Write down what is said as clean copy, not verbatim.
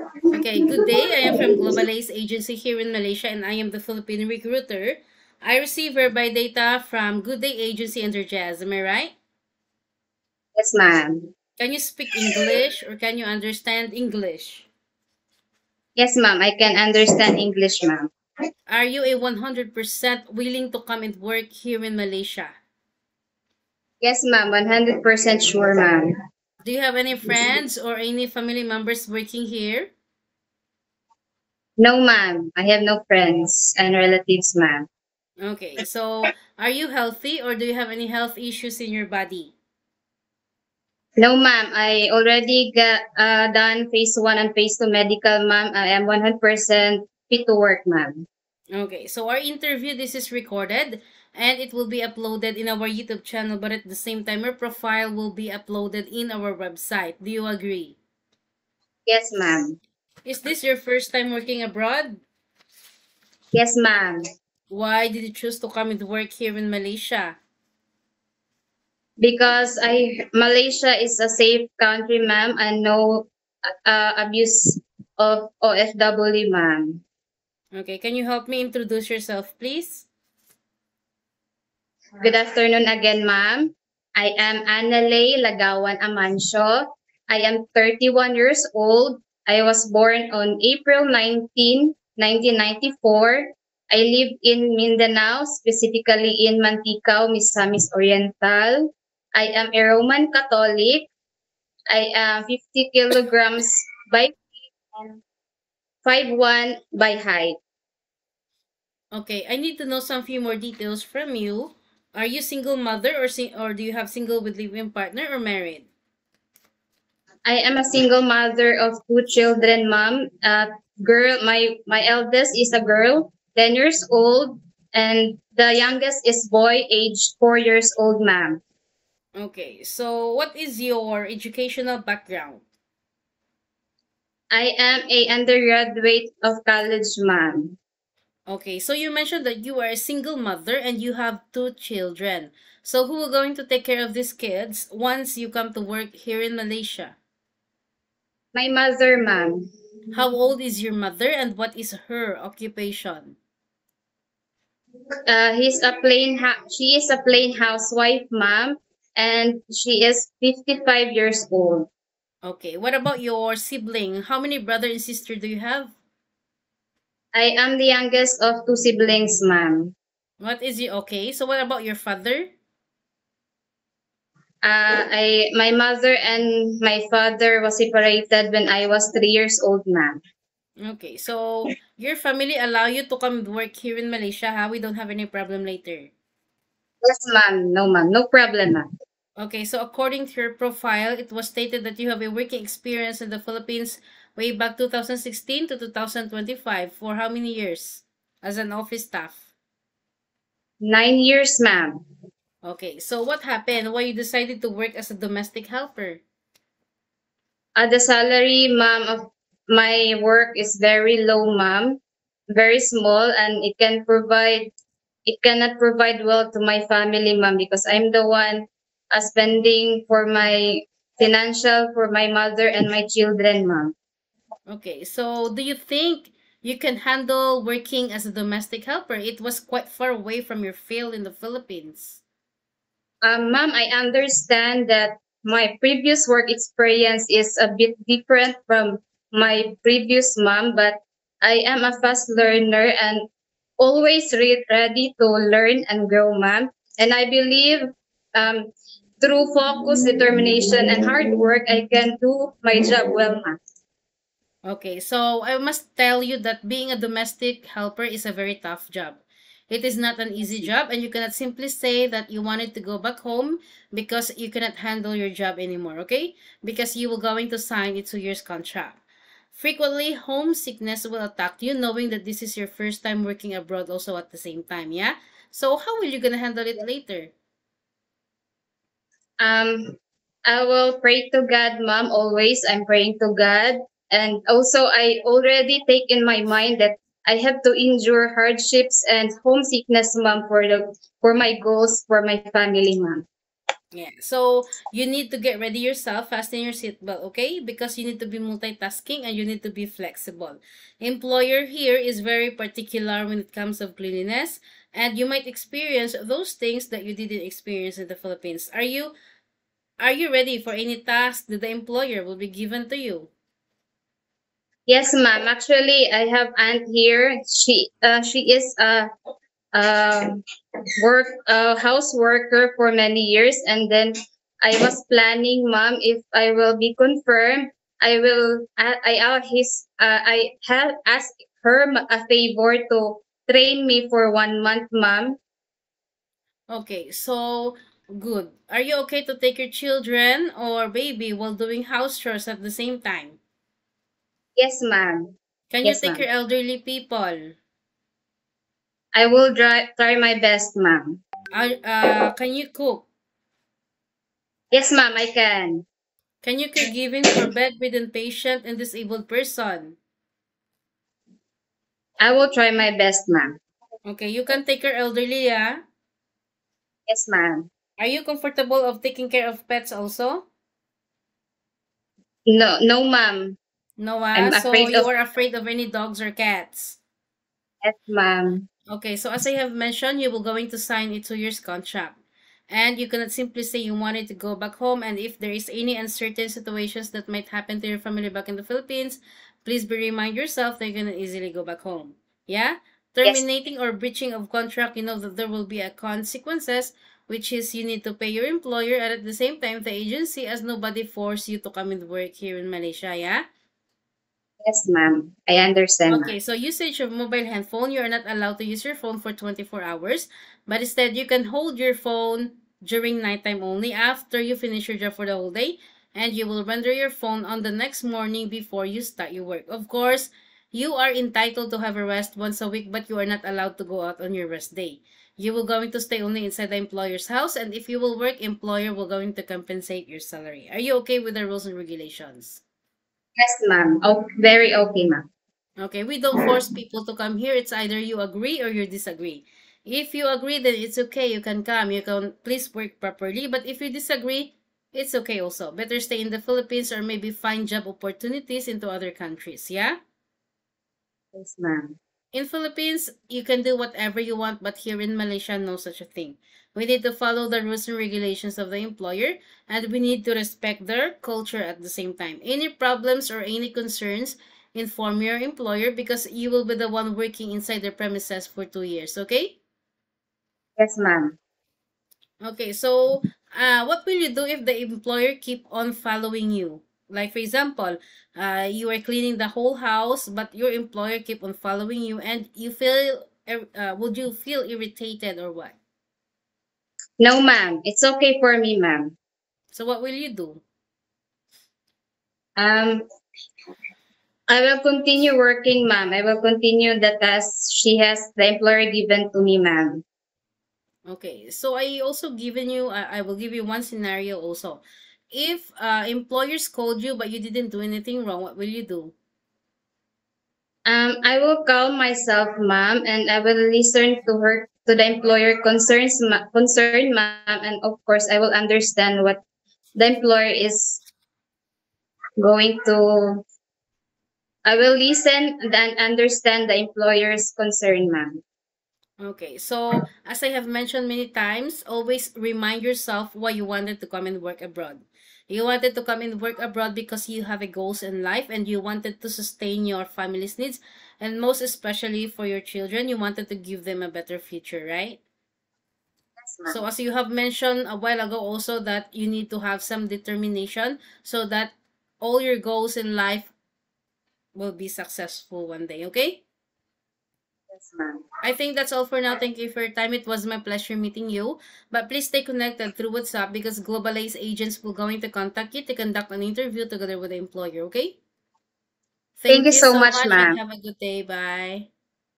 Okay, good day. I am from Global Ace Agency here in Malaysia and I am the Philippine recruiter. I receive hereby data from Good Day Agency under Jazz. Am I right? Yes, ma'am. Can you speak English or can you understand English? Yes, ma'am. I can understand English, ma'am. Are you a 100% willing to come and work here in Malaysia? Yes, ma'am. 100% sure, ma'am. Do you have any friends or any family members working here? No, ma'am. I have no friends and relatives, ma'am. Okay, so are you healthy or do you have any health issues in your body? No, ma'am. I already got done phase 1 and phase 2 medical, ma'am. I am 100% fit to work, ma'am. Okay, so our interview, this is recorded and it will be uploaded in our YouTube channel, but at the same time, your profile will be uploaded in our website. Do you agree? Yes, ma'am. Is this your first time working abroad? Yes, ma'am. Why did you choose to come and work here in Malaysia? Because Malaysia is a safe country, ma'am, and no abuse of OFW, ma'am. Okay, can you help me introduce yourself, please? Good afternoon again, ma'am. I am Annalay Lagawan Amancio. I am 31 years old. I was born on April 19, 1994. I live in Mindanao, specifically in Manticao, Misamis Oriental. I am a Roman Catholic. I am 50 kilograms by weight and 5'1" by height. Okay, I need to know some few more details from you. Are you single mother or do you have single with living partner or married? I am a single mother of two children, mom. My eldest is a girl, 10 years old, and the youngest is boy, aged 4 years old, ma'am. Okay, so what is your educational background? I am a undergraduate of college, ma'am. Okay, so you mentioned that you are a single mother and you have two children. So who are going to take care of these kids once you come to work here in Malaysia? My mother, ma'am. How old is your mother and what is her occupation? She is a plain housewife, ma'am, and she is 55 years old. Okay, what about your sibling? How many brother and sister do you have? I am the youngest of two siblings, ma'am. What is it? Okay, so what about your father? My mother and my father was separated when I was 3 years old, ma'am. Okay, so your family allow you to come work here in Malaysia, ha? We don't have any problem later. Yes, ma'am. No, ma'am. No problem, ma'am. Okay, so according to your profile, it was stated that you have a working experience in the Philippines way back 2016 to 2025. For how many years as an office staff? 9 years, ma'am. Okay, so what happened? Why you decided to work as a domestic helper? The salary, ma'am, of my work is very low, ma'am. Very small, and it cannot provide well to my family, ma'am, because I'm the one spending for my financial for my mother and my children, ma'am. Okay, so do you think you can handle working as a domestic helper? It was quite far away from your field in the Philippines. Ma'am, I understand that my previous work experience is a bit different from my previous mom, but I am a fast learner and always ready to learn and grow, ma'am. And I believe um, through focus, determination, and hard work, I can do my job well, ma'am. Okay, so I must tell you that being a domestic helper is a very tough job. It is not an easy job, and you cannot simply say that you wanted to go back home because you cannot handle your job anymore, okay? Because you will going to sign a 2 years contract. Frequently, homesickness will attack you knowing that this is your first time working abroad also at the same time, yeah? So how will you gonna handle it later? Um, I will pray to God, ma'am. Always, I'm praying to God, and also I already take in my mind that I have to endure hardships and homesickness, ma'am, for my goals for my family, ma'am. Yeah. So you need to get ready yourself, fasten your seatbelt, okay? Because you need to be multitasking and you need to be flexible. Employer here is very particular when it comes of cleanliness, and you might experience those things that you didn't experience in the Philippines. Are you ready for any task that the employer will be given to you? Yes, ma'am. Actually, I have aunt here. She is a um house worker for many years, and then I was planning, ma'am, if I will be confirmed, I have asked her a favor to train me for 1 month, ma'am. Okay, so good. Are you okay to take your children or baby while doing house chores at the same time? Yes, ma'am. Can you Yes, take your ma'am. elderly people? I will try my best, ma'am. Can you cook? Yes, ma'am, I can. Can you caregiving for bedridden patient and disabled person? I will try my best, ma'am. Okay, you can take your elderly, yeah? Yes, ma'am. Are you comfortable of taking care of pets also? No, no, ma'am. No, I'm so afraid you of are afraid of any dogs or cats? yes, ma'am. Okay, so as I have mentioned, you will going to sign a 2 years contract. And you cannot simply say you wanted to go back home, and if there is any uncertain situations that might happen to your family back in the Philippines, please be remind yourself that you can easily go back home. Yeah? Yes, Terminating or breaching of contract, you know that there will be a consequences, which is you need to pay your employer, and at the same time the agency, as nobody force you to come and work here in Malaysia, yeah? yes, ma'am. I understand, ma'am. Okay, so usage of mobile handphone, you are not allowed to use your phone for 24 hours, but instead you can hold your phone during nighttime only after you finish your job for the whole day, and you will render your phone on the next morning before you start your work. Of course, you are entitled to have a rest once a week, but you are not allowed to go out on your rest day. You will going to stay only inside the employer's house, and if you will work, employer will going to compensate your salary. Are you okay with the rules and regulations? Yes, ma'am. Oh, very okay, ma'am. Okay, we don't force people to come here. It's either you agree or you disagree. If you agree, then it's okay. You can come. You can please work properly. But if you disagree, it's okay also. Better stay in the Philippines or maybe find job opportunities into other countries. Yeah? Yes, ma'am. In Philippines, you can do whatever you want, but here in Malaysia, no such a thing. We need to follow the rules and regulations of the employer, and we need to respect their culture at the same time. Any problems or any concerns, inform your employer because you will be the one working inside their premises for 2 years, okay? Yes, ma'am. Okay, so what will you do if the employer keep on following you? Like for example, you are cleaning the whole house, but your employer keep on following you, and you feel, would you feel irritated or what? No, ma'am. It's okay for me, ma'am. So what will you do? Um, I will continue working, ma'am. I will continue the task the employer given to me, ma'am. Okay, so I also given you, I will give you one scenario also. If employers called you but you didn't do anything wrong, what will you do? I will calm myself, ma'am, and I will listen to the employer concern, ma'am, and of course, I will understand what the employer is going to. I will listen and understand the employer's concern, ma'am. Okay, so as I have mentioned many times, always remind yourself why you wanted to come and work abroad. You wanted to come and work abroad because you have a goals in life and you wanted to sustain your family's needs, and most especially for your children, you wanted to give them a better future, right? Yes, So ma'am. as you have mentioned a while ago also that you need to have some determination so that all your goals in life will be successful one day, okay? Yes, ma'am. I think that's all for now. Thank you for your time. It was my pleasure meeting you. But please stay connected through WhatsApp because Globalize agents will going to contact you to conduct an interview together with the employer, okay? Thank Thank you you so so much, much and ma'am. have a good day. Bye.